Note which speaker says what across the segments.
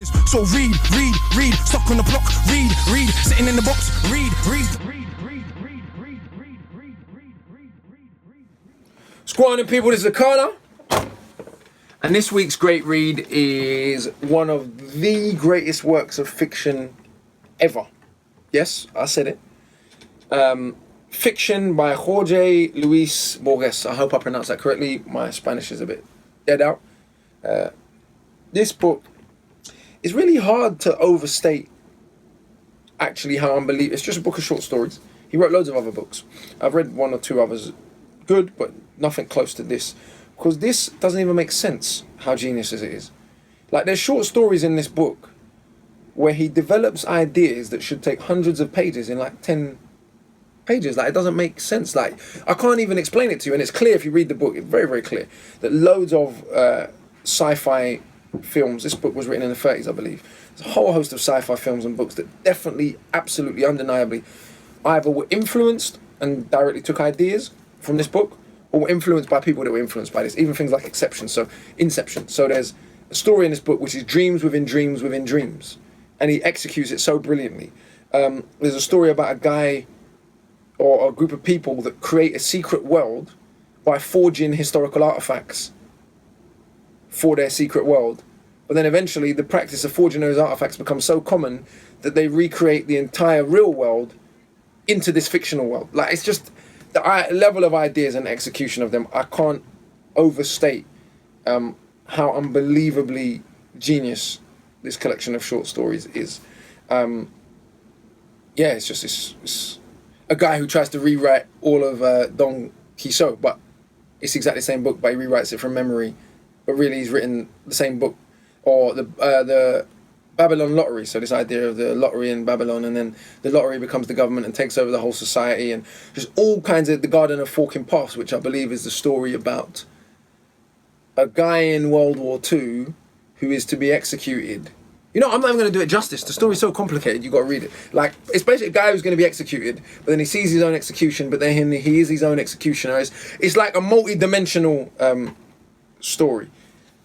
Speaker 1: So read, stuck on the block, read, sitting in the box, read.
Speaker 2: Squatting people, this is Akala. And this week's great read is one of the greatest works of fiction ever. Yes, I said it. Fiction by Jorge Luis Borges. I hope I pronounced that correctly. My Spanish is a bit dead out. This book is really hard to overstate actually how unbelievable. It's just a book of short stories. He wrote loads of other books. I've read one or two others, good, but nothing close to this. Because this doesn't even make sense how genius it is. Like, there's short stories in this book where he develops ideas that should take hundreds of pages in like 10 pages. Like, it doesn't make sense. Like, I can't even explain it to you. And it's clear if you read the book, it's very, very clear that loads of sci-fi films, this book was written in the 30s, I believe. There's a whole host of sci-fi films and books that definitely, absolutely, undeniably either were influenced and directly took ideas from this book, or were influenced by people that were influenced by this. Even things like Inception. So there's a story in this book which is dreams within dreams within dreams, and he executes it so brilliantly. There's a story about a guy or a group of people that create a secret world by forging historical artifacts for their secret world. But then eventually the practice of forging those artifacts becomes so common that they recreate the entire real world into this fictional world. Like, it's just the level of ideas and execution of them. I can't overstate how unbelievably genius this collection of short stories is. It's a guy who tries to rewrite all of Don Quixote, but it's exactly the same book, but he rewrites it from memory. But really, he's written the same book, or the Babylon lottery. So this idea of the lottery in Babylon, and then the lottery becomes the government and takes over the whole society, and just all kinds of the Garden of Forking Paths, which I believe is the story about a guy in World War II who is to be executed. You know, I'm not even going to do it justice. The story's so complicated, you've got to read it. Like, it's basically a guy who's going to be executed, but then he sees his own execution, but then he is his own executioner. It's like a multi-dimensional story.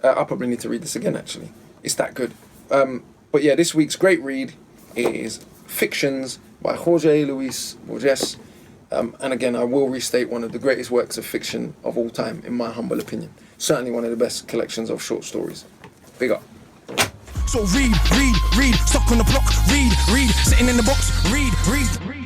Speaker 2: I probably need to read this again, actually. It's that good. But yeah, this week's great read is Fictions by Jorge Luis Borges. And again, I will restate, one of the greatest works of fiction of all time, in my humble opinion. Certainly one of the best collections of short stories. Big up.
Speaker 1: So read, stuck on the block, read, sitting in the box, read.